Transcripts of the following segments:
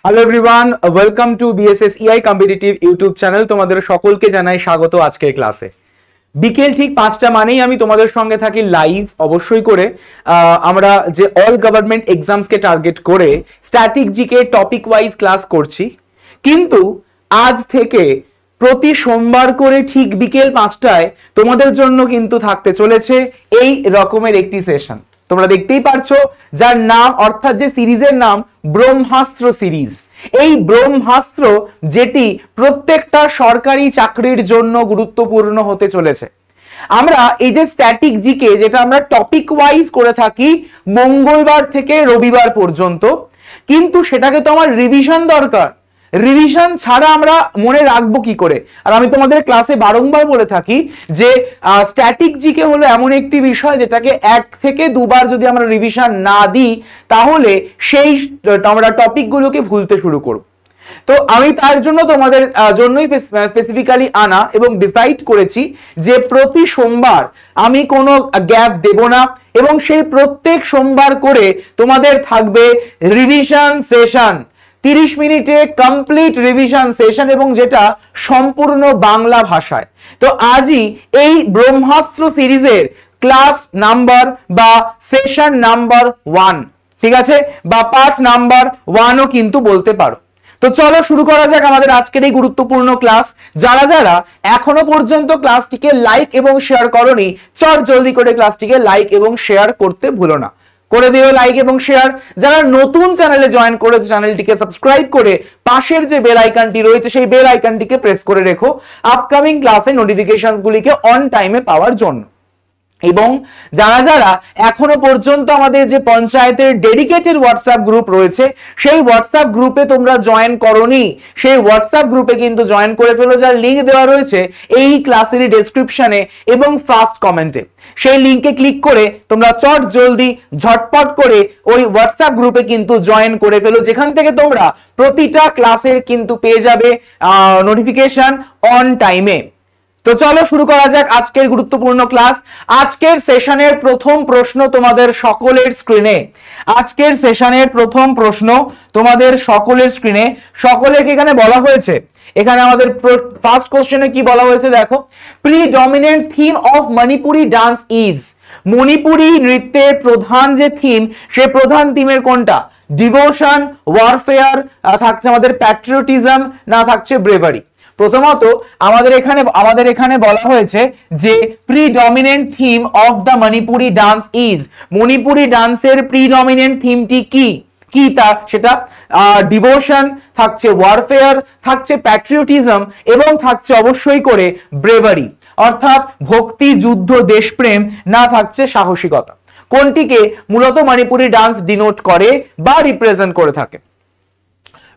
Hello everyone, welcome to BSS EI competitive YouTube channel. তোমাদের সকলকে জানাই স্বাগত আজকের ক্লাসে। বিকেল ঠিক 5টা মানেই আমি তোমাদের সঙ্গে থাকি লাইভ অবশ্যই করে। আমরা যে অল গভর্নমেন্ট এক্সামসকে টার্গেট করে static GK topic wise class করছি, কিন্তু আজ থেকে প্রতি সোমবার করে ঠিক বিকেল 5টায় তোমাদের জন্য কিন্তু থাকতে চলেছে এই রকমের একটি সেশন। তোমরা দেখতেই পারছো যার নাম অর্থাৎ যে সিরিজের নাম ব্রহ্মাস্ত্র সিরিজ। এই ব্রহ্মাস্ত্র যেটি প্রত্যেকটা সরকারি চাকরির জন্য গুরুত্বপূর্ণ হতে চলেছে। আমরা এই যে স্ট্যাটিক জিকে যেটা আমরা টপিক ওয়াইজ করে থাকি মঙ্গলবার থেকে রবিবার পর্যন্ত, কিন্তু সেটাকে তো আমার রিভিশন দরকার। রিভিশন ছাড়া আমরা মনে রাখবো কি করে? আর আমি তোমাদের ক্লাসে বারংবার বলে থাকি যে স্ট্যাটিক জিকে হলো এমন একটি বিষয় যেটাকে 1 থেকে 2বার যদি আমরা রিভিশন না দিই তাহলে সেই আমরা টপিকগুলোকে ভুলতে শুরু করব। তো আমি তার জন্য তোমাদের জন্যই স্পেসিফিক্যালি আনা এবং ডিসাইড করেছি যে প্রতি সোমবার আমি কোনো গ্যাপ দেব না এবং সেই প্রত্যেক সোমবার করে তোমাদের থাকবে রিভিশন সেশন, 30 মিনিটে কমপ্লিট রিভিশন সেশন, এবং যেটা সম্পূর্ণ বাংলা ভাষায়। তো আজই এই ব্রহ্মাস্ত্র সিরিজের ক্লাস নাম্বার বা সেশন নাম্বার 1, ঠিক আছে, বা পার্ট নাম্বার 1ও কিন্তু বলতে পারো। তো চলো শুরু করা যাক আমাদের আজকের এই গুরুত্বপূর্ণ ক্লাস। যারা যারা এখনো পর্যন্ত ক্লাসটিকে লাইক এবং শেয়ার করোনি, চট জলদি করে ক্লাসটিকে লাইক এবং শেয়ার করতে ভুলো না, করে দিও লাইক এবং শেয়ার। যারা নতুন চ্যানেলে জয়েন করেছে চ্যানেলটিকে সাবস্ক্রাইব করে পাশের যে বেল আইকনটি রয়েছে সেই বেল আইকনটিকে প্রেস করে রেখো আপকামিং ক্লাসে নোটিফিকেশনসগুলিকে অন টাইমে পাওয়ার জন্য। এবং যারা যারা এখনো পর্যন্ত আমাদের যে পঞ্চায়েতের ডেডিকেটেড হোয়াটসঅ্যাপ গ্রুপ রয়েছে সেই হোয়াটসঅ্যাপ গ্রুপে তোমরা জয়েন করোনি, সেই হোয়াটসঅ্যাপ গ্রুপে কিন্তু জয়েন করে ফেলো, যার লিংক দেওয়া রয়েছে এই ক্লাসের ডেসক্রিপশনে এবং ফার্স্ট কমেন্টে। সেই লিংকে ক্লিক করে তোমরা চট জলদি ঝটপট করে ওই হোয়াটসঅ্যাপ গ্রুপে কিন্তু জয়েন করে ফেলো, যেখান থেকে তোমরা প্রতিটা ক্লাসের কিন্তু পেয়ে যাবে নোটিফিকেশন অন টাইমে। তো চলো শুরু করা যাক আজকের গুরুত্বপূর্ণ ক্লাস। আজকের সেশনের প্রথম প্রশ্ন তোমাদের সকলের স্ক্রিনে। আজকের সেশনের প্রথম প্রশ্ন তোমাদের সকলের স্ক্রিনে। সকলেকে এখানে বলা হয়েছে, এখানে আমাদের ফার্স্ট কোশ্চেনে কি বলা হয়েছে দেখো, predominant theme of Manipuri dance is. Manipuri নৃত্যের প্রধান যে থিম, সে প্রধান থিমের কোনটা? ডিভোশন, ওয়ারফেয়ার, থাকছে আমাদের প্যাট্রিয়টিজম, না থাকছে ব্রেভারি। প্রথমত আমাদের এখানে বলা হয়েছে যে predominant theme of the Manipuri dance is. মণিপুরি ডান্সের প্রিডমিনেন্ট থিমটি কি তা সেটা ডিভোশন, থাকছে ওয়ারফেয়ার, থাকছে প্যাট্রিয়টিজম এবং থাকছে অবশ্যই করে ব্রেভারি, অর্থাৎ ভক্তি, যুদ্ধ, দেশপ্রেম, না থাকছে সাহসিকতা। কোনটিকে মূলত মণিপুরি ডান্স ডিনোট করে বা রিপ্রেজেন্ট করে থাকে?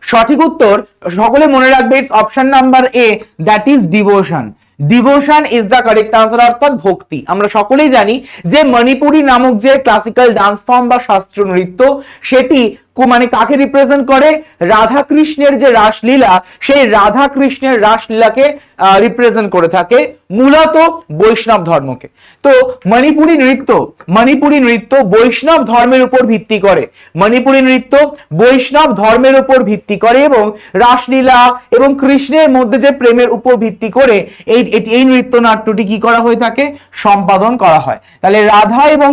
সঠিক উত্তর সকলে মনে রাখবে, it's option number A, that is devotion. Devotion is the correct answer, অর্থাৎ ভক্তি। আমরা সকলেই জানি যে মণিপুরি নামক যে ক্লাসিক্যাল ডান্স ফর্ম বা শাস্ত্রীয় নৃত্য, সেটি মানে কাকে রিপ্রেজেন্ট করে? রাধা কৃষ্ণের যে রাসলীলা, সেই রাধা কৃষ্ণের রাসলীলাকে রিপ্রেজেন্ট করে থাকে, মূলত বৈষ্ণব ধর্মকে। তো মণিপুরি নৃত্য বৈষ্ণব ধর্মের উপর ভিত্তি করে। মণিপুরি নৃত্য বৈষ্ণব ধর্মের উপর ভিত্তি করে এবং রাসলীলা এবং কৃষ্ণের মধ্যে যে প্রেমের উপর ভিত্তি করে এই নৃত্য নাট্যটি কি করা হয়ে থাকে? সম্পাদন করা হয়। তাহলে রাধা এবং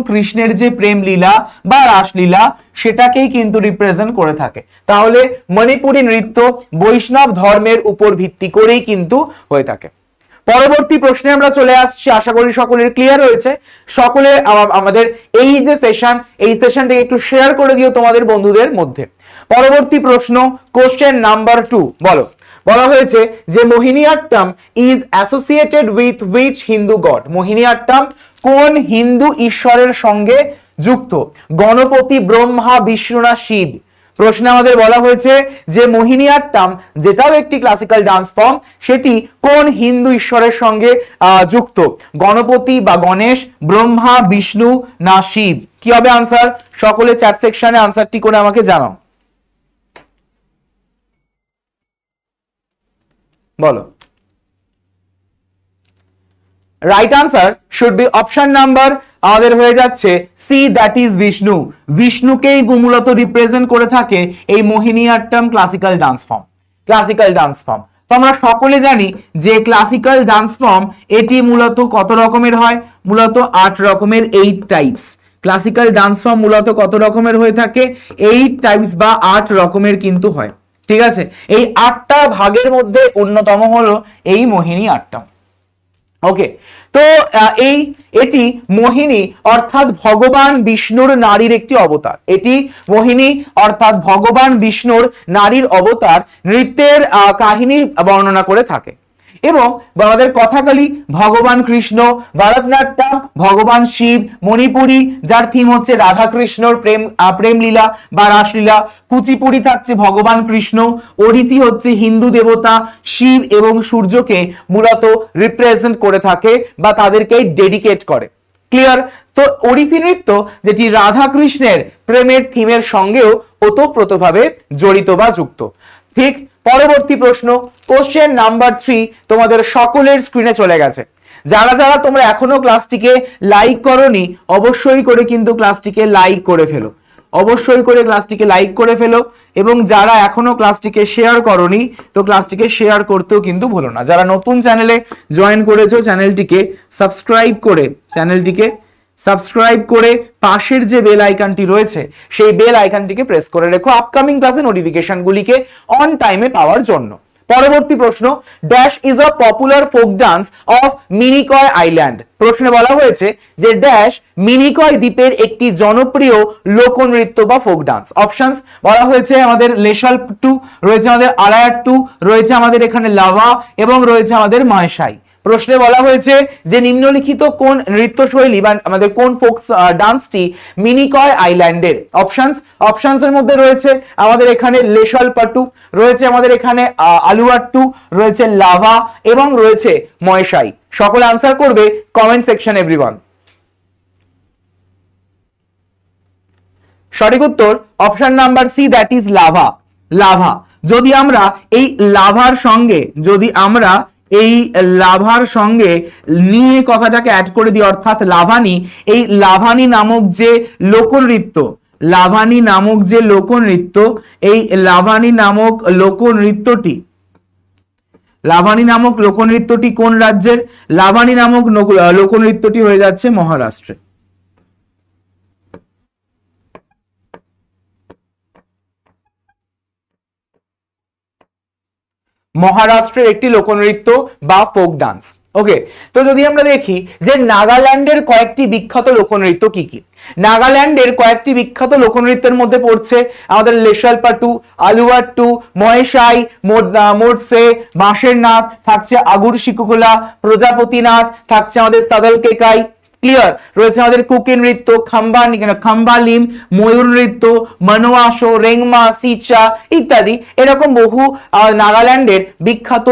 কৃষ্ণের যে প্রেম লীলা বা রাসলীলা, সেটাকেই কিন্তু রিপ্রেজেন্ট করে থাকে। তাহলে মণিপুরি নৃত্য বৈষ্ণব ধর্মের উপর ভিত্তি করেই কিন্তু হয়ে থাকে। পরবর্তী প্রশ্নে আমরা চলে আসছি। আশা করি সকলের ক্লিয়ার হয়েছে। সকলে আমাদের এই যে এই সেশনটাকে একটু শেয়ার করে দিও তোমাদের বন্ধুদের মধ্যে। পরবর্তী প্রশ্ন, কোশ্চেন নাম্বার 2, বলা হয়েছে যে Mohiniyattam is associated with which Hindu god. Mohiniyattam কোন হিন্দু ঈশ্বরের সঙ্গে যুক্ত? গণপতি, ব্রহ্মা, বিষ্ণু, না শিব? প্রশ্নে আমাদের বলা হয়েছে যে মোহিনীআট্টম, যেটাও একটি ক্লাসিক্যাল ডান্স ফর্ম, সেটি কোন হিন্দু ঈশ্বরের সঙ্গে যুক্ত? গণপতি বা গণেশ, ব্রহ্মা, বিষ্ণু, না শিব? কি হবে আনসার? সকলে চ্যাট সেকশনে আনসারটি করে আমাকে জানাও, বলো। Right answer should be option number আমাদের হয়ে যাচ্ছে সি, দ্যাট ইজ বিষ্ণু। বিষ্ণুকেই মূলত রিপ্রেজেন্ট করে থাকে এই Mohiniyattam classical dance form. Classical dance form তো আমরা সকলে জানি যে ক্লাসিক্যাল ডান্স ফর্ম এটি মূলত কত রকমের হয়, মূলত 8 রকমের, 8 টাইপস। ক্লাসিক্যাল ডান্স ফর্ম মূলত কত রকমের হয়ে থাকে, 8 টাইপস বা 8 রকমের কিন্তু হয়। ঠিক আছে, এই 8টা ভাগের মধ্যে অন্যতম হলো এই মোহিনীঅট্টম। ওকে, তো এটি মোহিনী অর্থাৎ ভগবান বিষ্ণুর নারীর একটি অবতার। এটি মোহিনী অর্থাৎ ভগবান বিষ্ণুর নারীর অবতার নৃত্যের কাহিনী বর্ণনা করে থাকে। এবং আমাদের কথাকালী ভগবান কৃষ্ণ, ভরতনাট্যম ভগবান শিব, মণিপুরী যার থিম হচ্ছে রাধা কৃষ্ণর প্রেম লীলা বা রাসলীলা, কুচিপুড়ি থাকছে ভগবান কৃষ্ণ, ওড়িশি হচ্ছে হিন্দু দেবতা শিব এবং সূর্যকে মূলত রিপ্রেজেন্ট করে থাকে বা তাদেরকে ডেডিকেট করে। ক্লিয়ার? তো ওড়িশি নৃত্য যেটি রাধা কৃষ্ণের প্রেমের থিমের সঙ্গেও ওতপ্রোতভাবে জড়িত বা যুক্ত। ঠিক, পরবর্তী প্রশ্ন, কোশ্চেন নাম্বার 3 তোমাদের সকলের স্ক্রিনে চলে গেছে। যারা যারা তোমরা এখনো ক্লাসটিকে লাইক করোনি অবশ্যই করে কিন্তু ক্লাসটিকে লাইক করে ফেলো, অবশ্যই করে ক্লাসটিকে লাইক করে ফেলো। এবং যারা এখনো ক্লাসটিকে শেয়ার করোনি তো ক্লাসটিকে শেয়ার করতেও কিন্তু ভুলো না। যারা নতুন চ্যানেলে জয়েন করেছো চ্যানেলটিকে সাবস্ক্রাইব করে পাশের যে বেল আইকনটি রয়েছে সেই বেল আইকনটিকে প্রেস করে রেখো আপকামিং ক্লাসে নোটিফিকেশনগুলিকে অন টাইমে পাওয়ার জন্য। পরবর্তী প্রশ্ন, dash is a popular folk dance of Minicoy island. প্রশ্নে বলা হয়েছে যে ড্যাশ মিনিকয় দ্বীপের একটি জনপ্রিয় লোকনৃত্য বা ফোক ডান্স। অপশনস বলা হয়েছে আমাদের লেশালট্টু, রয়েছে আমাদের আলায়াট্টু, রয়েছে আমাদের এখানে লাভা এবং রয়েছে আমাদের মায়সাই। প্রশ্নে বলা হয়েছে যে নিম্নলিখিত কোন নৃত্যশৈলী বা আমাদের কোন ফোক ডান্সটি মিনিকয় আইল্যান্ডের। অপশনস এর মধ্যে রয়েছে আমাদের এখানে লেশালপাট্টু, রয়েছে আমাদের এখানে আলুয়াট্টু, রয়েছে লাভা এবং রয়েছে ময়সাই। সকলে আনসার করবে কমেন্ট সেকশন এভরিওয়ান। সঠিক উত্তর option number C, that is lava. Lava যদি আমরা এই লাভার সঙ্গে নিয়ে কথাটাকে অ্যাড করে দিই, অর্থাৎ লাভানি, এই লাভানি নামক যে লোকনৃত্যটি কোন রাজ্যের? লাভানি নামক লোকনৃত্যটি হয়ে যাচ্ছে মহারাষ্ট্রে। মহারাষ্ট্রের একটি লোকনৃত্য বা ফোক ডান্স। ওকে, তো যদি আমরা দেখি যে নাগাল্যান্ডের কয়েকটি বিখ্যাত লোকনৃত্য কি কি। নাগাল্যান্ডের কয়েকটি বিখ্যাত লোকনৃত্যের মধ্যে পড়ছে আমাদের লেশালপাট্টু, আলুয়াট্টু, ময়সাই, মোটসে, বাঁশের নাচ, থাকছে আগুর শিকুকুলা, প্রজাপতি নাচ, থাকছে আমাদের সাদাল কেকাই। ক্লিয়ার? রয়েছে আমাদের কুকি নৃত্য, খাম্বালিম, ময়ূর নৃত্য, মনোয়াশো, রেংমা, সিচা ইত্যাদি। এরকম বহু নাগাল্যান্ডের বিখ্যাত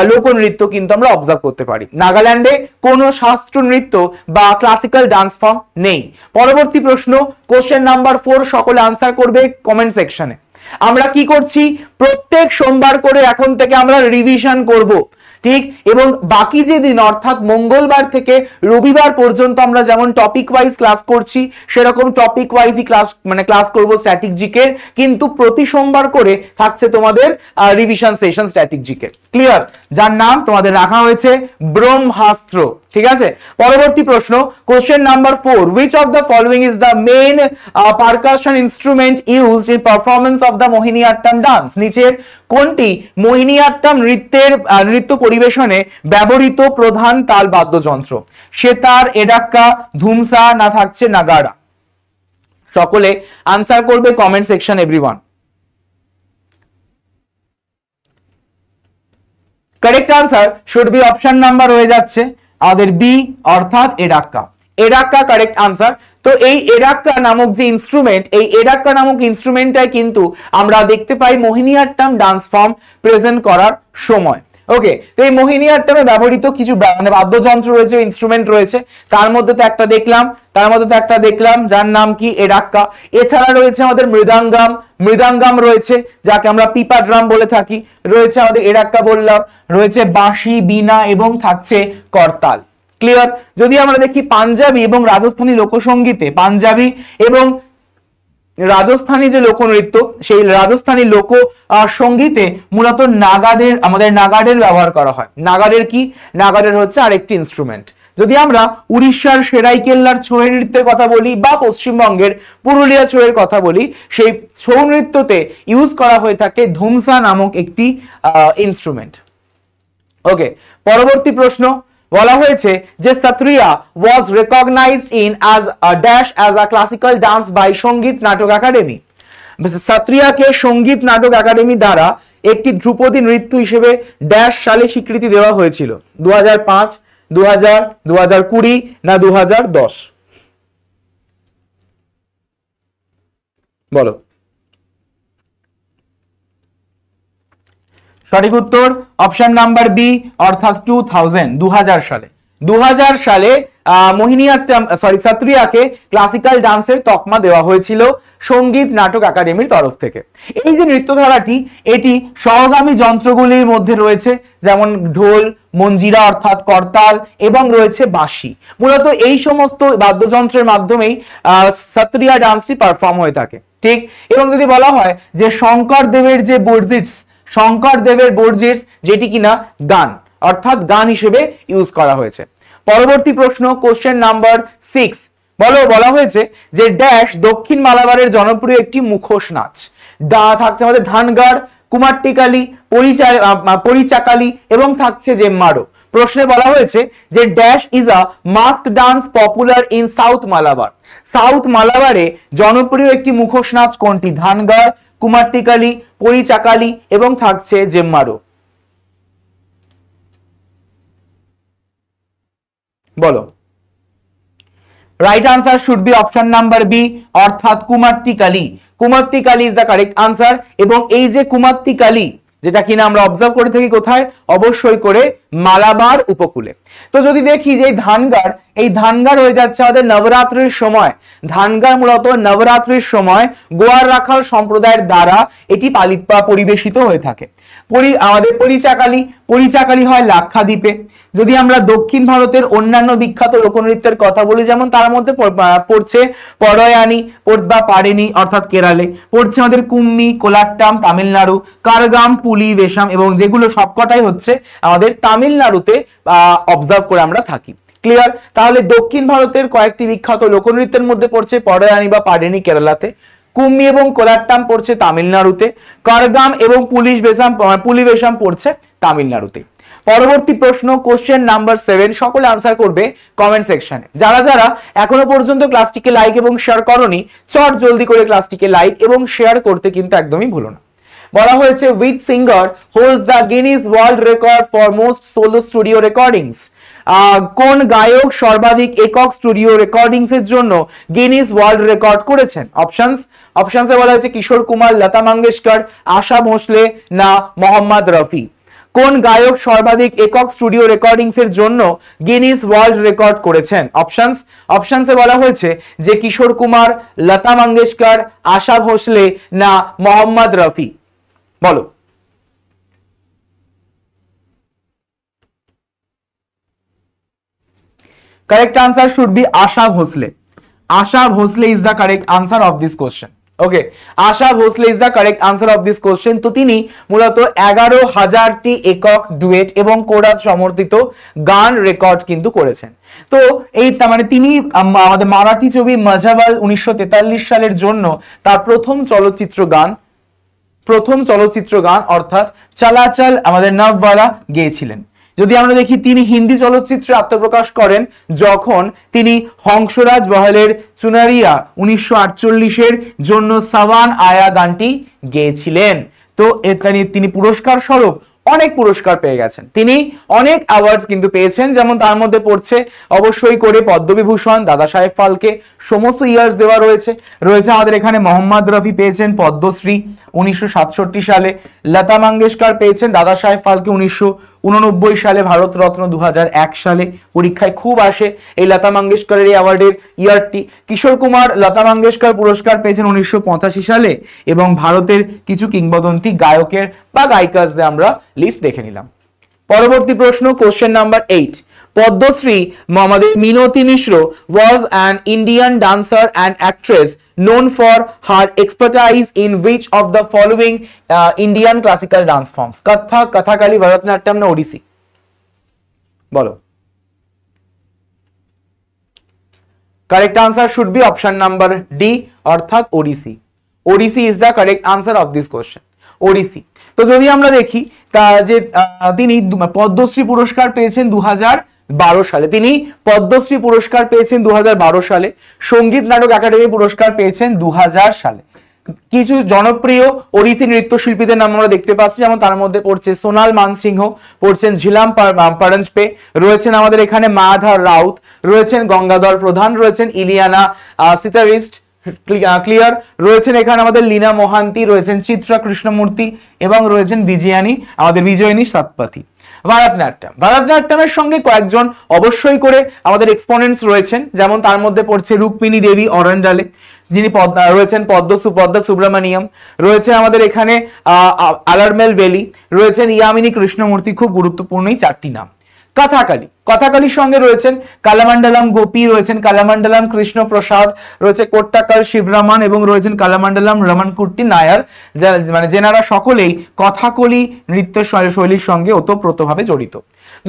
লোকনৃত্য কিন্তু আমরা অবজার্ভ করতে পারি। নাগাল্যান্ডে কোনো শাস্ত্রীয় নৃত্য বা ক্লাসিক্যাল ডান্স ফর্ম নেই। পরবর্তী প্রশ্ন, কোশ্চেন নাম্বার 4 সকলে আনসার করবে কমেন্ট সেকশনে। আমরা কি করছি, প্রত্যেক সোমবার করে এখন থেকে আমরা রিভিশন করব। ঠিক, এবং বাকি যে দিন অর্থাৎ মঙ্গলবার থেকে রবিবার পর্যন্ত আমরা যেমন টপিক ওয়াইজ ক্লাস করছি সেরকম টপিক ওয়াইজই ক্লাস করব স্ট্যাটিক জিকে, কিন্তু প্রতি সোমবার করে থাকছে তোমাদের revision session static GK. Clear? যার নাম তোমাদের রাখা হয়েছে ব্রহ্মাস্ত্র। ঠিক আছে, পরবর্তী প্রশ্ন, question number 4, which of the following is the main percussion instrument used in performance of the Mohiniyattam dance? নিচের কোনটি মোহিনীঅট্টম নৃত্য পরিবেশনে ব্যবহৃত প্রধান তাল বাদ্যযন্ত্র? সেতার, এডাক্কা, ধুমসা না থাকছে নাগাড়া? সকলে আনসার করবে comment section everyone. Correct answer should be option number হয়ে যাচ্ছে আমাদের বি, অর্থাৎ এডাক্কা। এডাক্কা কারেক্ট আনসার। তো এই এডাক্কা নামক যে ইনস্ট্রুমেন্ট, এই এডাক্কা নামক ইনস্ট্রুমেন্টটাই কিন্তু আমরা দেখতে পাই মোহিনীঅট্টম ডান্স ফর্ম প্রেজেন্ট করার সময়। ওকে, তো এই মোহিনীঅট্টমে ব্যবহৃত কিছু বাদ্যযন্ত্র রয়েছে, ইনস্ট্রুমেন্ট রয়েছে, তার মধ্যে তো একটা দেখলাম যার নাম কি এডাক্কা। এছাড়া রয়েছে আমাদের মৃদাঙ্গাম রয়েছে, যাকে আমরা পিপা ড্রাম বলে থাকি, রয়েছে আমাদের এডাক্কা বললাম, রয়েছে বাঁশি, বীণা এবং থাকছে করতাল। ক্লিয়ার? যদি আমরা দেখি পাঞ্জাবি এবং রাজস্থানী লোকসঙ্গীতে, পাঞ্জাবি এবং রাজস্থানী যে লোকনৃত্য, সেই রাজস্থানী লোক সঙ্গীতে মূলত নাগাদের, আমাদের নাগাদের ব্যবহার করা হয়। নাগাদের কি? নাগাদের হচ্ছে আরেকটি ইনস্ট্রুমেন্ট। যদি আমরা উড়িষ্যার সেরাইকেল্লার ছৌ নৃত্যের কথা বলি বা পশ্চিমবঙ্গের পুরুলিয়া ছৌয়ের কথা বলি, সেই ছৌ নৃত্যতে ইউজ করা হয়ে থাকে ধুমসা নামক একটি ইনস্ট্রুমেন্ট। ওকে, পরবর্তী প্রশ্ন বলা হয়েছে যে Sattriya was recognized in as a dash as a classical dance by Sangeet Natak academy. সাত্রিয়াকে সঙ্গীত নাটক একাডেমি দ্বারা একটি ধ্রুপদী নৃত্য হিসেবে ড্যাশ সালে স্বীকৃতি দেওয়া হয়েছিল? 2005, 2000, 2020 না 2010? বলো। সঠিক উত্তর অপশন নাম্বার বি, অর্থাৎ 2000 সালে। 2000 সালে মোহিনীঅট্টম সাত্রিয়াকে ক্লাসিক্যাল ডান্সের তকমা দেওয়া হয়েছিল সঙ্গীত নাটক একাডেমির তরফ থেকে। এই যে নৃত্যধারাটি, এটি সহগামী যন্ত্রগুলির মধ্যে রয়েছে, যেমন ঢোল, মঞ্জিরা অর্থাৎ করতাল এবং রয়েছে বাঁশি। মূলত এই সমস্ত বাদ্যযন্ত্রের মাধ্যমেই সাত্রিয়া ডান্সটি পারফর্ম হয়ে থাকে, ঠিক? এবং যদি বলা হয় যে শঙ্করদেবের যে বর্জিটস, শঙ্করদেবের বর্জিটস যেটি কিনা গান, অর্থাৎ গান হিসেবে ইউজ করা হয়েছে। পরবর্তী প্রশ্ন, কোশ্চেন নাম্বার 6, বলা হয়েছে যে ড্যাশ দক্ষিণ মালাবারের জনপ্রিয় একটি মুখোশ নাচ। থাকছে আমাদের ধানগাড়, কুমাট্টিকালি, পরিচাকালি এবং থাকছে জেম্মারো। প্রশ্নে বলা হয়েছে যে dash is a mask dance popular in south Malabar. South মালাবারে জনপ্রিয় একটি মুখোশ নাচ কোনটি? ধানগাড়, কুমাট্টিকালি, পরিচাকালি এবং থাকছে জেম্মারো। বলো। Right answer should be option number B, অর্থাৎ Kummattikali. Kummattikali is the correct answer. এবং এই যে কুমাট্টিকালি, যেটা কিনা আমরা অবজার্ভ করে থাকি কোথায়? অবশ্যই করে মালাবার উপকূলে। তো যদি দেখি যে ধানগাড়, এই ধানগাড় হয়ে যাচ্ছে আমাদের নবরাত্রির সময়। ধানগাড় মূলত নবরাত্রির সময় গোয়ার রাখাল সম্প্রদায়ের দ্বারা এটি পালিত বা পরিবেশিত হয়ে থাকে। আমাদের পরিচাকালি হয় লাক্ষাদ্বীপে। যদি আমরা দক্ষিণ ভারতের অন্যান্য বিখ্যাত লোকনৃত্যের কথা বলি, যেমন তার মধ্যে পড়ছে পরয়ানি বা পারেনি অর্থাৎ কেরালে, পড়ছে আমাদের কুম্মি, কোলাট্টাম তামিলনাড়ু, কারগাম, পুলি, বেশাম, এবং যেগুলো সবকটাই হচ্ছে আমাদের তামিলনাড়ুতে অবজার্ভ করে আমরা থাকি। ক্লিয়ার? তাহলে দক্ষিণ ভারতের কয়েকটি বিখ্যাত লোকনৃত্যের মধ্যে পড়ছে পরয়ানি বা পারেনি কেরালাতে, কুম্মি এবং কোলাট্টাম পড়ছে তামিলনাড়ুতে, কারগাম এবং পুলি বেশাম পড়ছে তামিলনাড়ুতে। পরবর্তী প্রশ্ন, কোশ্চেন নাম্বার 7, সকলে আনসার করবে কমেন্ট সেকশনে। যারা যারা এখনো পর্যন্ত ক্লাসটিকে লাইক এবং শেয়ার করোনি, চট জলদি করে ক্লাসটিকে লাইক এবং শেয়ার করতে কিন্তু একদমই ভুলো না। বলা হয়েছে which singer holds the Guinness World Record for most solo studio recordings? কোন গায়ক সর্বাধিক একক স্টুডিও রেকর্ডিংস এর জন্য গিনিস ওয়ার্ল্ড রেকর্ড করেছেন? অপশনসে বলা হয়েছে কিশোর কুমার, লতা মঙ্গেশকর, আশা ভোসলে না মোহাম্মদ রফি। কোন গায়ক সর্বাধিক একক স্টুডিও রেকর্ডিংস এর জন্য গিনিস ওয়ার্ল্ড রেকর্ড করেছেন? অপশনসে বলা হয়েছে যে কিশোর কুমার, লতা মঙ্গেশকর, আশা ভোসলে না মোহাম্মদ রফি। বলো। Correct answer should be Asha Bhosle. Asha Bhosle is the correct answer of this question. Okay, Asha Bhosle is the correct answer of this question. তো তিনি মূলত 11,000টি একক, ডুয়েট এবং কোরাস সমর্থিত গান রেকর্ড কিন্তু করেছেন। তো এই মানে তিনি আমাদের মারাঠি ছবি মজাওয়াল 1943 সালের জন্য তার প্রথম চলচ্চিত্র গান অর্থাৎ চালাচল আমাদের নবওয়ালা গেয়েছিলেন। যদি আমরা দেখি তিনি হিন্দি চলচ্চিত্রে আত্মপ্রকাশ করেন যখন তিনি হংসরাজ বহলের চুনারিয়া 1948-এর জন্য সাওয়ান আয়া গানটি গেয়েছিলেন। তো তিনি পুরস্কার স্বরূপ অনেক পুরস্কার পেয়ে গেছেন, তিনি অনেক অ্যাওয়ার্ডস কিন্তু পেয়েছেন, যেমন তার মধ্যে পড়ছে অবশ্যই করে পদ্মবিভূষণ, দাদা সাহেব ফালকে, সমস্ত ইয়ার্স দেওয়া রয়েছে আমাদের এখানে। মোহাম্মদ রফি পেয়েছেন পদ্মশ্রী 1967 সালে, লতা মঙ্গেশকর পেয়েছেন দাদা সাহেব ফালকে 1989 সালে, ভারতরত্ন 2001 সালে। পরীক্ষায় খুব আসে এই লতা মঙ্গেশকরের এই অ্যাওয়ার্ডের ইয়ারটি। কিশোর কুমার লতা মঙ্গেশকর পুরস্কার পেয়েছেন 1985 সালে, এবং ভারতের কিছু কিংবদন্তি গায়কের বা গায়িকাদের আমরা লিস্ট দেখে নিলাম। পরবর্তী প্রশ্ন, কোশ্চেন নাম্বার 8, পদ্মশ্রী আমাদের মিনতি মিশ্র was an Indian dancer and actress known for her expertise in which of the following Indian classical dance forms? Kathak, Kathakali, Bharatanatyam না ওড়িশি? বলো। Correct answer should be option number D, অর্থাৎ Odissi. Odissi is the correct answer of this question. Odissi. তো যদি আমরা দেখি তা যে তিনি পদ্মশ্রী পুরস্কার পেয়েছেন 2012 সালে, তিনি পদ্মশ্রী পুরস্কার পেয়েছেন 2012 সালে, সঙ্গীত নাটক একাডেমি পুরস্কার পেয়েছেন 2000 সালে। কিছু জনপ্রিয় ওড়িশি নৃত্যশিল্পীদের নাম আমরা দেখতে পাচ্ছি, যেমন তার মধ্যে পড়ছে সোনাল মানসিংহ, পড়ছেন ঝিলাম পারঞ্জপে, রয়েছেন আমাদের এখানে মায়াধর রাউত, রয়েছেন গঙ্গাধর প্রধান, রয়েছেন ইলিয়ানা সিতারিস্ট ক্লিয়ার, রয়েছেন এখানে আমাদের লীনা মোহান্তি, রয়েছেন চিত্রা কৃষ্ণমূর্তি এবং রয়েছেন বিজয়িনী সাতপাথী। ভারতনাট্যমের সঙ্গে কয়েকজন অবশ্যই করে আমাদের এক্সপোনেন্টস রয়েছেন, যেমন তার মধ্যে পড়ছে রুক্মিণী দেবী অরন্ডালে, যিনি রয়েছেন পদ্মা সুব্রমণিয়ম, রয়েছে আমাদের এখানে আলারমেল ভেলি, রয়েছেন ইয়ামিনী কৃষ্ণমূর্তি। খুব গুরুত্বপূর্ণ এই চারটি নাম। কথাকালির সঙ্গে রয়েছেন কালামান্ডালাম গোপী, রয়েছেন কালামান্ডালাম কৃষ্ণ প্রসাদ, রয়েছে কোট্টাকাল শিবরামান এবং রয়েছেন কালামান্ডালাম রমনকুট্টি নায়ার, মানে যেনারা সকলেই কথাকলি নৃত্য শৈলীর সঙ্গে ওতপ্রোতভাবে জড়িত।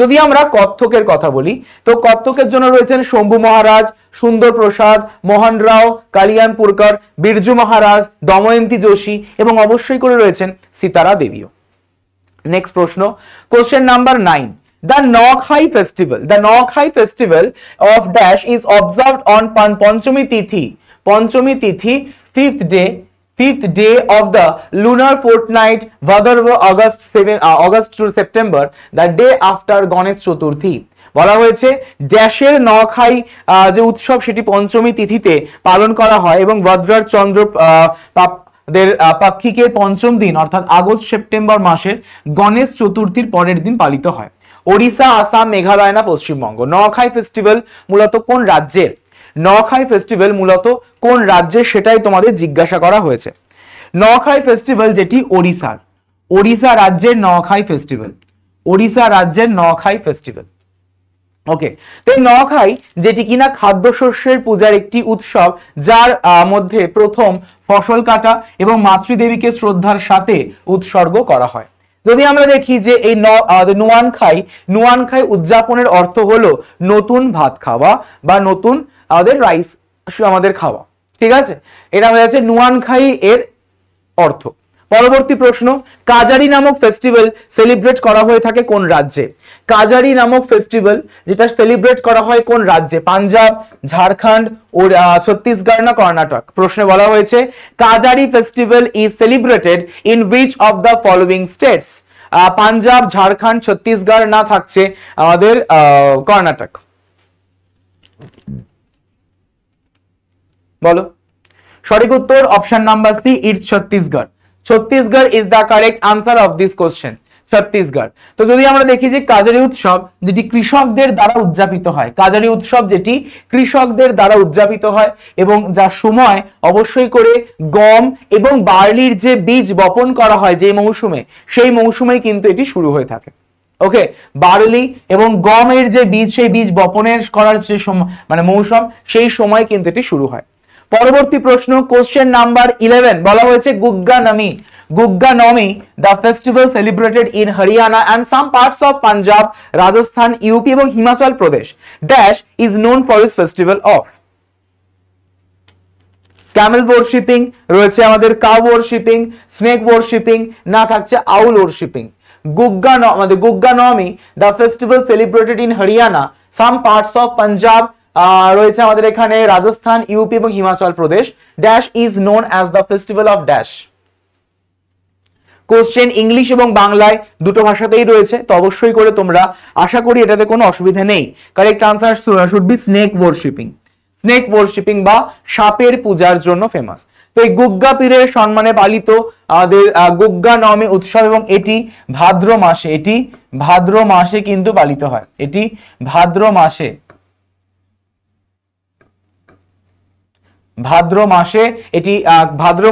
যদি আমরা কত্থকের কথা বলি তো কত্থকের জন্য রয়েছেন শম্ভু মহারাজ, সুন্দর প্রসাদ, মোহন রাও, কালিয়ানপুরকর, বিরজু মহারাজ, দময়ন্তী যোশী এবং অবশ্যই করে রয়েছেন সীতারা দেবীও। নেক্সট প্রশ্ন, question number 9। The Noakhai festival of dash is observed on Panchami Tithi, fifth day of the lunar fortnight Bhadrava August to September, the day after Ganesh Chaturthi। বলা হয়েছে ড্যাশের নখাই যে উৎসব সেটি পঞ্চমী তিথিতে পালন করা হয় এবং ভদ্রার চন্দ্র পাক্ষিকের পঞ্চম দিন অর্থাৎ আগস্ট সেপ্টেম্বর মাসের গণেশ চতুর্থীর পরের দিন পালিত হয়। ওড়িশা, আসাম, মেঘালয় না পশ্চিমবঙ্গ? নখাই ফেস্টিভ্যাল মূলত কোন রাজ্যের? নখাই ফেস্টিভ্যাল মূলত কোন রাজ্যের সেটাই তোমাদের জিজ্ঞাসা করা হয়েছে। নখাই ফেস্টিভ্যাল যেটি ওড়িশা রাজ্যের নখাই ফেস্টিভ্যাল। ওকে, তো নখাই যেটি কিনা খাদ্যশস্যের পূজার একটি উৎসব, যার মধ্যে প্রথম ফসল কাটা এবং মাতৃদেবীকে শ্রদ্ধার সাথে উৎসর্গ করা হয়। যদি আমরা দেখি যে এই নুয়ানখাই উদযাপনের অর্থ হলো নতুন ভাত খাওয়া বা নতুন আমাদের রাইস আমাদের খাওয়া, ঠিক আছে, এটা হয়ে যাচ্ছে নুয়ানখাই এর অর্থ। পরবর্তী প্রশ্ন, কাজারি নামক ফেস্টিভ্যাল সেলিব্রেট করা হয়ে থাকে কোন রাজ্যে? কাজারি নামক ফেস্টিভ্যাল যেটা সেলিব্রেট করা হয় কোন রাজ্যে? পাঞ্জাব, ঝাড়খণ্ড, ছত্তিশগড় না কর্ণাটক? প্রশ্নে বলা হয়েছে Kajari festival is celebrated in which of the following states? Punjab, Jharkhand, Chhattisgarh না থাকছে আমাদের কর্ণাটক? বলো। সঠিক উত্তর option number C, it's Chhattisgarh. Chhattisgarh is the correct answer of this question, Chhattisgarh. তো যদি আমরা দেখি যে কাজারি উৎসব যেটি কৃষকদের দ্বারা উদযাপিত হয় এবং যার সময় অবশ্যই করে গম এবং বার্লির যে বীজ বপন করা হয় যে মৌসুমে, সেই মৌসুমেই কিন্তু এটি শুরু হয়ে থাকে। ওকে, বার্লি এবং গমের যে বীজ, সেই বীজ বপনের করার যে মৌসুম, সেই সময় কিন্তু এটি শুরু হয়। পরবর্তী প্রশ্ন, কোশ্চেন নাম্বার 11, বলা হয়েছে গুগ্গা Nomi the festival celebrated in Haryana and some parts of Punjab, Rajasthan, UP এবং হিমাচল প্রদেশ dash is known for its festival of? Camel worshipping, রয়েছে আমাদের কাউ ওয়ার্শিপিং, স্নেক ওয়ার্শিপিং না থাকছে আউল worshipping? গুগ্গা Nomi the festival celebrated in Haryana, some parts of Punjab, রয়েছে আমাদের এখানে Rajasthan, UP এবং Himachal Pradesh, dash is known as the festival of dash. Question English এবং বাংলায় দুটো ভাষাতেই রয়েছে, তো অবশ্যই করে তোমরা, আশা করি এটাতে কোনো অসুবিধা নেই। Correct answer should B snake worshipping বা সাপের পূজার জন্য ফেমাস। তো এই গুগ্গা পীরের সম্মানে পালিত আমাদের গুগ্গা নবমী উৎসব এবং এটি ভাদ্র মাসে কিন্তু পালিত হয়। এটি ভাদ্র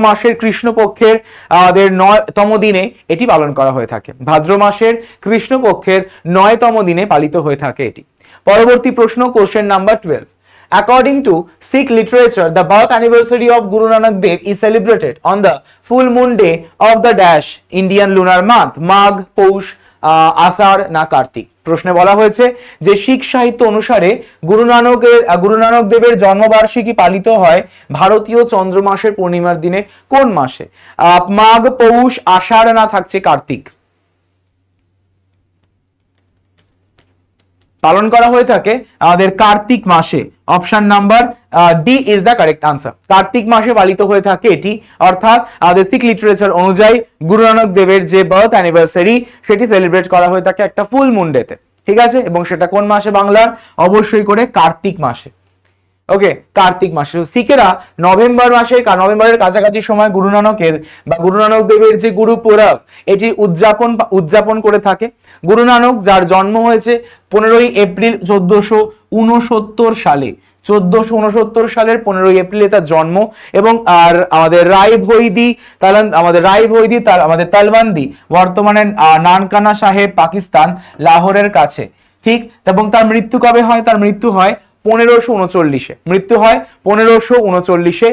মাসের কৃষ্ণপক্ষের আমাদের 9তম দিনে এটি পালন করা হয়ে থাকে। ভাদ্র মাসের কৃষ্ণপক্ষের 9তম দিনে পালিত হয়ে থাকে এটি। পরবর্তী প্রশ্ন, question number 12. According to Sikh literature, the birth anniversary of Guru Nanak Dev is celebrated on the full moon day of the dash Indian lunar month, Magh, Poush, আষাঢ় না কার্তিক। প্রশ্নে বলা হয়েছে যে শিখ সাহিত্য অনুসারে গুরু নানক দেবের জন্মবার্ষিকী পালিত হয় ভারতীয় চন্দ্র মাসের পূর্ণিমার দিনে কোন মাসে? মাঘ, পৌষ, আষাঢ় না থাকছে কার্তিক। পালন করা হয়ে থাকে আমাদের কার্তিক মাসে। Option number D is the correct answer. Kartik মাসে পালিত হয়ে থাকে এটি, অর্থাৎ আমাদের শিখ লিটারেচার অনুযায়ী গুরু নানক দেবের যে বার্থ অ্যানিভার্সারি সেটি সেলিব্রেট করা হয়ে থাকে একটা ফুল মুন ডেতে, ঠিক আছে? এবং সেটা কোন মাসে বাংলার? অবশ্যই করে কার্তিক মাসে। ওকে, কার্তিক মাসে। শিখেরা নভেম্বরের কাছাকাছি সময় গুরু নানকের বা গুরু নানক দেবের যে গুরু পরব এটি উদযাপন করে থাকে। গুরু নানক যার জন্ম হয়েছে 15ই এপ্রিল 1469 সালে, 1469 সালের 15ই এপ্রিলে তার জন্ম। এবং আর আমাদের আমাদের তালবান্দি বর্তমানে নানকানা সাহেব পাকিস্তান লাহোরের কাছে, ঠিক। এবং তার মৃত্যু কবে হয়? তার মৃত্যু হয় 1539-এ। মৃত্যু হয় 1539-এ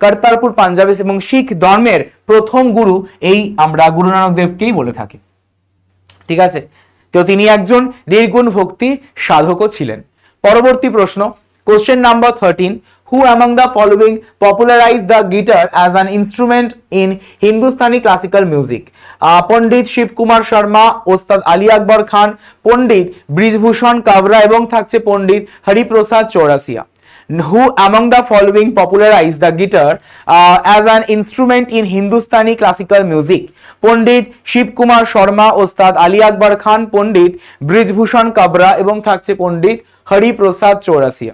কর্তারপুর পাঞ্জাবে। এবং শিখ ধর্মের প্রথম গুরু এই আমরা গুরু নানক দেবকেই বলে থাকি, ঠিক আছে? তো তিনি একজন নির্গুণ ভক্তি সাধকও ছিলেন। পরবর্তী প্রশ্ন, question number 13. Who among the following popularized the guitar as an instrument in Hindustani classical music? পণ্ডিত শিব কুমার শর্মা, ওস্তাদ আলী আকবর খান, পণ্ডিত ব্রিজভূষণ কাবরা এবং থাকছে পণ্ডিত Hariprasad Chaurasia. Who among the following popularized the guitar as an instrument in Hindustani classical music? পণ্ডিত শিব কুমার শর্মা, ওস্তাদ আলী আকবর খান, পণ্ডিত ব্রিজভূষণ কাবরা এবং থাকছে পণ্ডিত হরিপ্রসাদ চৌরাসিয়া।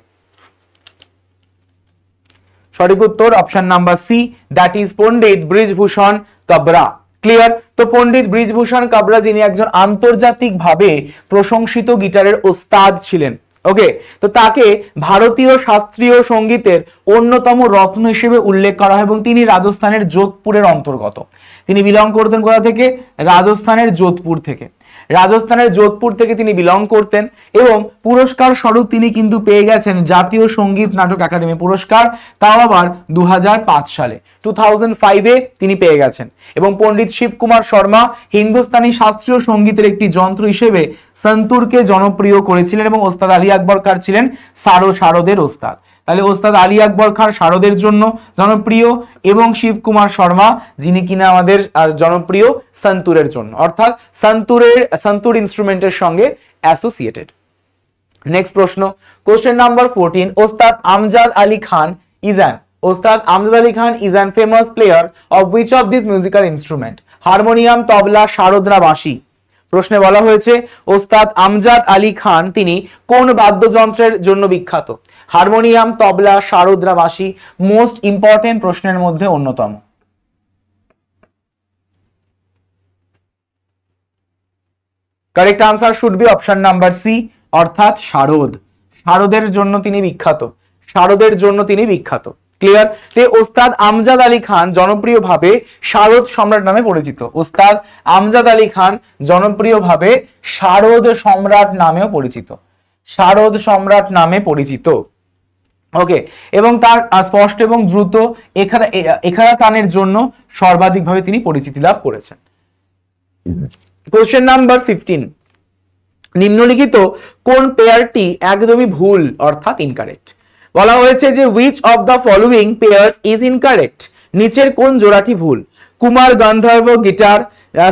সঠিক উত্তর option number C, that is Pandit Brijbhushan Kabra. Clear? তো পণ্ডিত ব্রিজভূষণ কাবরা যিনি একজন আন্তর্জাতিকভাবে প্রশংসিত গিটারের ওস্তাদ ছিলেন। ওকে, তো তাকে ভারতীয় শাস্ত্রীয় সঙ্গীতের অন্যতম রত্ন হিসেবে উল্লেখ করা হয় এবং তিনি রাজস্থানের যোধপুরের অন্তর্গত। তিনি বিলং করতেন কোথা থেকে? রাজস্থানের যোধপুর থেকে তিনি বিলং করতেন এবং পুরস্কার স্বরূপ তিনি কিন্তু পেয়ে গেছেন জাতীয় সঙ্গীত নাটক একাডেমি পুরস্কার, তাও আবার 2005 সালে, 2005-এ তিনি পেয়ে গেছেন। এবং পণ্ডিত শিব কুমার শর্মা হিন্দুস্তানি শাস্ত্রীয় সঙ্গীতের একটি যন্ত্র হিসেবে সন্তুরকে জনপ্রিয় করেছিলেন এবং ওস্তাদ আলী আকবর খান ছিলেন শারদের ওস্তাদ। তাহলে ওস্তাদ আলী আকবর খান শারদের জন্য জনপ্রিয় এবং শিব কুমার শর্মা যিনি কিনা আমাদের জনপ্রিয় সন্তুরের জন্য, অর্থাৎ সন্তুর ইনস্ট্রুমেন্টের সঙ্গে অ্যাসোসিয়েটেড। নেক্সট প্রশ্ন, কোশ্চেন নাম্বার 14. ওস্তাদ Amjad Ali Khan is an famous player of which of these musical instrument? Harmonium, tabla, sarod না বাঁশি? প্রশ্নে বলা হয়েছে ওস্তাদ আমজাদ আলী খান তিনি কোন বাদ্যযন্ত্রের জন্য বিখ্যাত? হারমোনিয়াম, তবলা, শারদ না বাঁশি? মোস্ট ইম্পর্টেন্ট প্রশ্নের মধ্যে অন্যতম। Correct answer should be option number C, অর্থাৎ শারদের জন্য তিনি বিখ্যাত। ক্লিয়ার? ওস্তাদ আমজাদ আলী খান জনপ্রিয়ভাবে শারদ সম্রাট নামে পরিচিত। ওস্তাদ আমজাদ আলী খান জনপ্রিয়ভাবে শারদ সম্রাট নামে পরিচিত। ওকে, এবং তার স্পষ্ট এবং দ্রুত এখারা তানের জন্য সর্বাধিকভাবে তিনি পরিচিতি লাভ করেছেন। Question number 15. নিম্নলিখিত কোন পেয়ারটি একদমই ভুল অর্থাৎ ইনকারেক্ট? বলা হয়েছে যে which of the following pairs is incorrect? নিচের কোন জোড়াটি ভুল? কুমার গান্ধর্ব গিটার,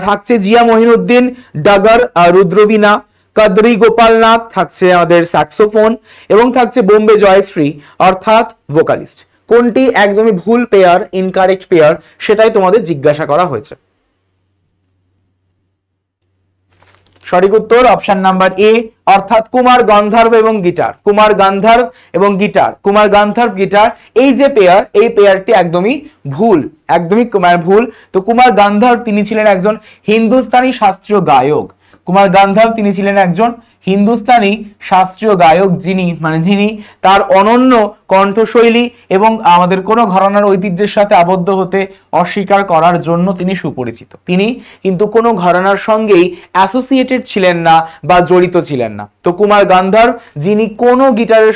থাকছে জিয়া মহিনুদ্দিন ডাগার রুদ্রবীণা, কাদরি গোপালনাথ থাকছে আমাদের স্যাক্সোফোন এবং থাকছে বোম্বে জয়শ্রী অর্থাৎ ভোকালিস্ট। কোনটি একদমই ভুল পেয়ার, ইনকারেক্ট পেয়ার, সেটাই তোমাদের জিজ্ঞাসা করা হয়েছে। সঠিক উত্তর অপশন নাম্বার এ, অর্থাৎ কুমার গান্ধর্ব গিটার এই যে পেয়ার, এই পেয়ারটি একদমই ভুল। তো কুমার গান্ধর্ব তিনি ছিলেন একজন হিন্দুস্তানি শাস্ত্রীয় গায়ক। হিন্দুস্তানি শাস্ত্রীয় গায়ক যিনি তার অনন্য কণ্ঠশৈলী এবং আমাদের কোনো ঘরানার ঐতিহ্যের সাথে আবদ্ধ হতে অস্বীকার করার জন্য তিনি সুপরিচিত। তিনি কিন্তু কোনো ঘরানার সঙ্গেই অ্যাসোসিয়েটেড ছিলেন না বা জড়িত ছিলেন না। তো কুমার গান্ধার, যিনি কোনো গিটারের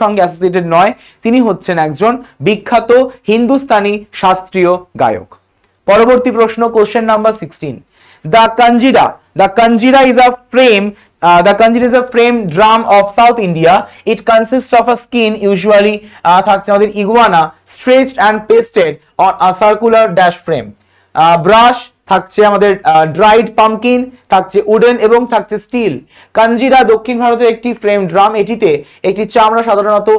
সঙ্গে অ্যাসোসিয়েটেড নয়, তিনি হচ্ছেন একজন বিখ্যাত হিন্দুস্তানি শাস্ত্রীয় গায়ক। পরবর্তী প্রশ্ন, question number 16। The kanjira is a frame drum of South India. It consists of a skin, usually থাকছে আমাদের iguana, stretched and pasted on a circular dash frame. Brush থাকছে আমাদের dried pumpkin, থাকছে উডেন এবং থাকছে স্টিল। কাঞ্জিরা দক্ষিণ ভারতের একটি ফ্রেম ড্রাম। এটিতে একটি চামড়া, সাধারণত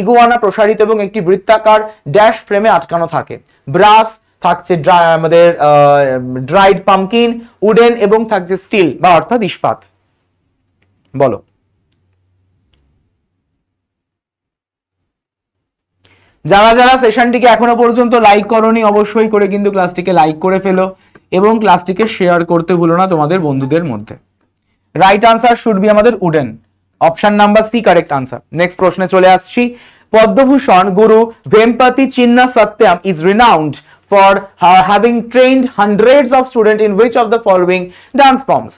ইগুয়ানা প্রসারিত এবং একটি বৃত্তাকার ড্যাশ ফ্রেমে আটকানো থাকে। ব্রাশ থাকছে আমাদের ড্রাইড পাম্পকিন, উডেন এবং থাকছে স্টিল বা অর্থাৎ ইস্পাত। বলো। যারা যারা সেশনটিকে এখনো পর্যন্ত লাইক করোনি, অবশ্যই করে কিন্তু ক্লাসটিকে লাইক করে ফেলো এবং ক্লাসটিকে শেয়ার করতে ভুলো না তোমাদের বন্ধুদের মধ্যে। রাইট আনসার শুড বি আমাদের উডেন, option number C correct answer. Next প্রশ্নে চলে আসছি। Padma Bhushan Guru Vempati Chinna Satyam is renowned for having trained hundreds of students in which of the following dance forms?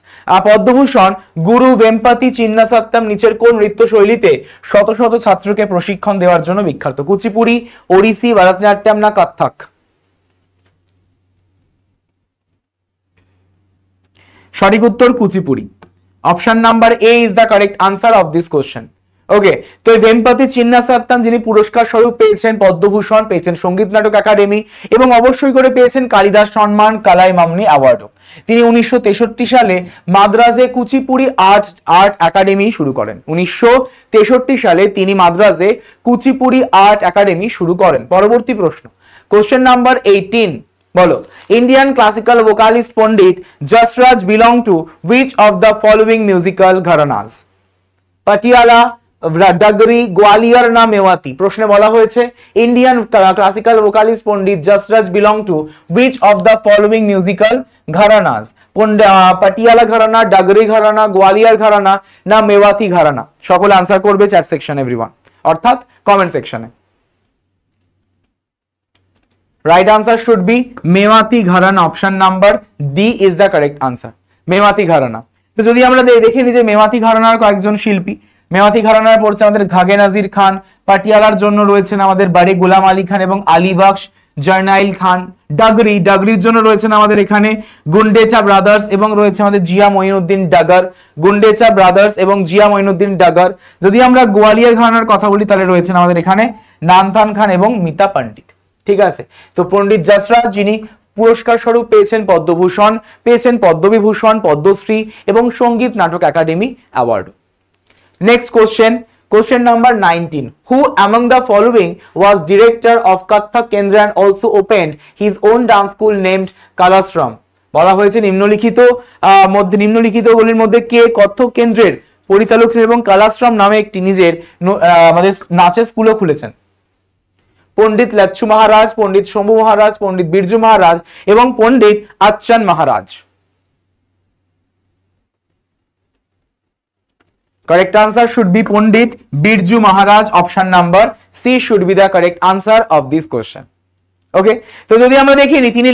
Padma Bhushan Guru Vempati Chinna সত্যম নিচের কোন নৃত্য শৈলীতে শত শত ছাত্রকে প্রশিক্ষণ দেওয়ার জন্য বিখ্যাত? কুচিপুড়ি, ওড়িশি, ভারতনাট্যম না কত্থক? সঠিক উত্তর Kuchipudi. Option number A is the correct answer of this question. Okay, তো ভেমপতি চিন্না সত্যম যিনি পুরস্কার স্বরূপ পেয়েছেন পদ্মভূষণ, পেয়েছেন সঙ্গীত নাটক একাডেমি এবং অবশ্যই করে পেয়েছেন কালিদাস সম্মান, কালাইমামনি অ্যাওয়ার্ডও। তিনি 1963 সালে মাদ্রাজে কুচিপুড়ি আর্ট একাডেমি শুরু করেন। 1963 সালে তিনি মাদ্রাজে কুচিপুড়ি আর্ট একাডেমি শুরু করেন। পরবর্তী প্রশ্ন, কোশ্চেন নাম্বার 18। বলো, Indian classical vocalist Pandit Jasraj belong to which of the following musical gharanas? Patiala, Dagari, Gwalior না মেওয়াতি? প্রশ্নে বলা হয়েছে Indian classical vocalist Pandit Jasraj belong to which of the following musical gharanas? Patiala gharana, Dagari gharana, Gwalior gharana না মেওয়াতি ঘরানা? সকলে আনসার করবে চ্যাট সেকশন এভরিওয়ান, অর্থাৎ কমেন্ট সেকশনে। Right answer should be Mewati gharana, option number D is the correct answer, Mewati ঘরানা। তো যদি আমরা দেখে নিই যে মেওয়াতি ঘরানার কয়েকজন শিল্পী, মেওয়াতি ঘরানার পড়ছে আমাদের ঘাগে নাজির খান, পাটিয়ালার জন্য রয়েছেন আমাদের বাড়ি গোলাম আলী খান এবং আলী বক্স জার্নাইল খান। ডাগরির জন্য রয়েছেন আমাদের এখানে গুন্ডেচা ব্রাদার্স এবং রয়েছে আমাদের জিয়া মঈনুদ্দিন ডাগার, গুন্ডেচা ব্রাদার্স এবং জিয়া মঈনুদ্দিন ডাগার। যদি আমরা গোয়ালিয়র ঘরানার কথা বলি তাহলে রয়েছেন আমাদের এখানে নানথান খান এবং মিতা পণ্ডিত। ঠিক আছে, তো পণ্ডিত যশরাজ যিনি পুরস্কার স্বরূপ পেয়েছেন পদ্মভূষণ, পেয়েছেন পদ্মবিভূষণ, পদ্মশ্রী এবং সঙ্গীত Natak academy award. Next question number 19. Who among the following was director of Kathak Kendra and also opened his own dance school named Kalashram? বলা হয়েছে নিম্নলিখিতগুলির মধ্যে কে কত্থক কেন্দ্রের পরিচালক ছিলেন এবং কালাশ্রম নামে একটি নিজের আমাদের নাচের স্কুলও খুলেছেন? পণ্ডিত লচ্ছু মহারাজ, পণ্ডিত শম্ভু মহারাজ, পণ্ডিত বিরজু মহারাজ এবং পণ্ডিত আচ্চান মহারাজ। Correct answer should be Pandit Birju Maharaj. Option number C should be the correct answer of this question. ওকে, তো যদি আমরা দেখি তিনি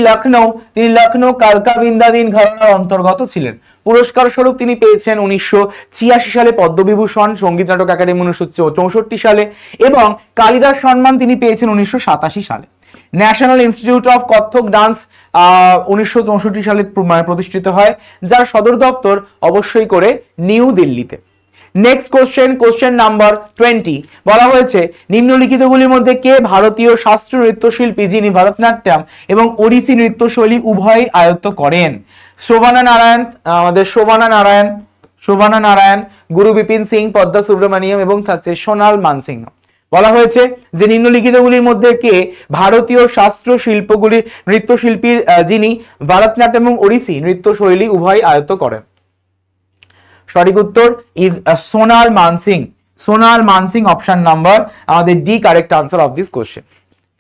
লখনৌ কালকা বিন্দাদিন ঘরানার অন্তর্গত ছিলেন। পুরস্কার স্বরূপ তিনি পেয়েছেন 1986 সালে পদ্মবিভূষণ, সঙ্গীত নাটক একাডেমি 1964 সালে এবং কালিদাস সম্মান তিনি পেয়েছেন 1987 সালে। National institute of Kathak dance 1964 সালে প্রতিষ্ঠিত হয়, যার সদর দপ্তর অবশ্যই করে নিউ দিল্লিতে। Next question number 20। বলা হয়েছে নিম্নলিখিতগুলির মধ্যে কে ভারতীয় শাস্ত্রীয় নৃত্যশিল্পী যিনি ভারতনাট্যম এবং ওড়িশি নৃত্যশৈলী উভয়ই আয়ত্ত করেন? শোভানা নারায়ণ, গুরু বিপিন সিং, পদ্মা সুব্রমণিয়ম এবং থাকছে সোনাল মানসিংহ। বলা হয়েছে যে নিম্নলিখিতগুলির মধ্যে কে ভারতীয় শাস্ত্রীয় শিল্পগুলির নৃত্যশিল্পী যিনি ভারতনাট্যম এবং ওড়িশি নৃত্যশৈলী উভয়ই আয়ত্ত করেন? সঠিক উত্তর is Sonal Mansingh, option number আমাদের D correct answer of this question.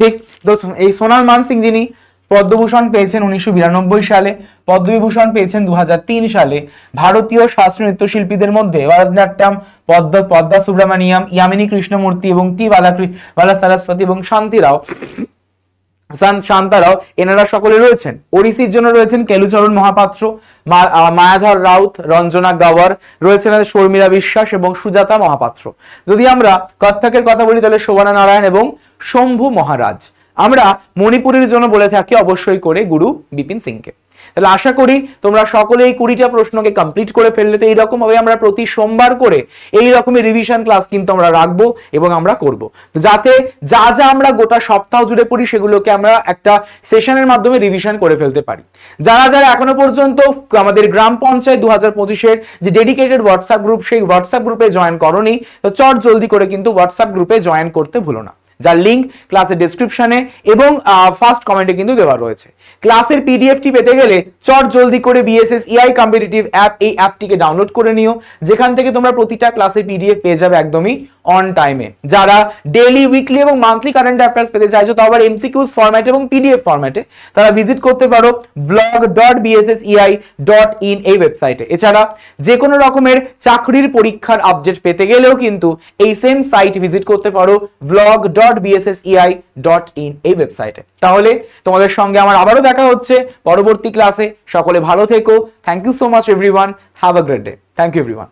ঠিক, তো এই সোনাল মানসিং যিনি পদ্মভূষণ পেয়েছেন 1992 সালে, পদ্মবিভূষণ পেয়েছেন 2003 সালে। ভারতীয় শাস্ত্রীয় নৃত্যশিল্পীদের মধ্যে ভরতনাট্যম, পদ্মা সুব্রমণিয়াম, ইয়ামিনী কৃষ্ণমূর্তি এবং টি বালা সরস্বতী এবং শান্তারাও এনারা সকলে রয়েছেন। ওড়িশির জন্য রয়েছেন কেলুচরণ মহাপাত্র, মায়াধর রাউত, রঞ্জনা গাওয়ার, রয়েছেন শর্মিলা বিশ্বাস এবং সুজাতা মহাপাত্র। যদি আমরা কত্থকের কথা বলি তাহলে শোভনা নারায়ণ এবং শম্ভু মহারাজ। আমরা মণিপুরের জন্য বলে থাকি অবশ্যই করে গুরু বিপিন সিংকে। তাহলে আশা করি তোমরা সকলে এই 20টা প্রশ্নকে কমপ্লিট করে ফেললে। তো এইরকম ভাবে আমরা প্রতি সোমবার করে এই রকমের রিভিশন ক্লাস কিন্তু আমরা রাখবো এবং আমরা করব, যাতে যা যা আমরা গোটা সপ্তাহ জুড়ে পড়ি সেগুলোকে আমরা একটা সেশনের মাধ্যমে রিভিশন করে ফেলতে পারি। যারা যারা এখনো পর্যন্ত আমাদের গ্রাম পঞ্চায়েত 2025-এর যে ডেডিকেটেড হোয়াটসঅ্যাপ গ্রুপ, সেই হোয়াটসঅ্যাপ গ্রুপে জয়েন করোনি, তো চট জলদি করে কিন্তু হোয়াটসঅ্যাপ গ্রুপে জয়েন করতে ভুলো না, যার লিঙ্ক ক্লাসের ডেসক্রিপশনে এবং ফার্স্ট কমেন্টে কিন্তু দেওয়া রয়েছে। ক্লাসের পিডিএফটি পেতে গেলে চট জলদি করে বিএসএস ইআই কম্পিটিটিভ অ্যাপ, এই অ্যাপটিকে ডাউনলোড করে নিও, যেখান থেকে তোমরা প্রতিটা ক্লাসের পিডিএফ পেয়ে যাবে একদমই অন টাইমে। যারা ডেইলি, উইকলি এবং মান্থলি কারেন্ট অ্যাফেয়ার্স পেতে চাইছো, তাও আবার এমসিকিউজ ফরম্যাটে এবং পিডিএফ ফরম্যাটে, তারা ভিজিট করতে পারো blog.bssei.in এই ওয়েবসাইটে। এছাড়া যে কোনো রকমের চাকরির পরীক্ষার আপডেট পেতে গেলেও কিন্তু এই সেম সাইট ভিজিট করতে পারো blog.bssei.in এই ওয়েবসাইটে। তাহলে তোমাদের সঙ্গে আমার আবারও দেখা হচ্ছে পরবর্তী ক্লাসে। সকলে ভালো থেকো। Thank you so much everyone. Have a great day. Thank you everyone.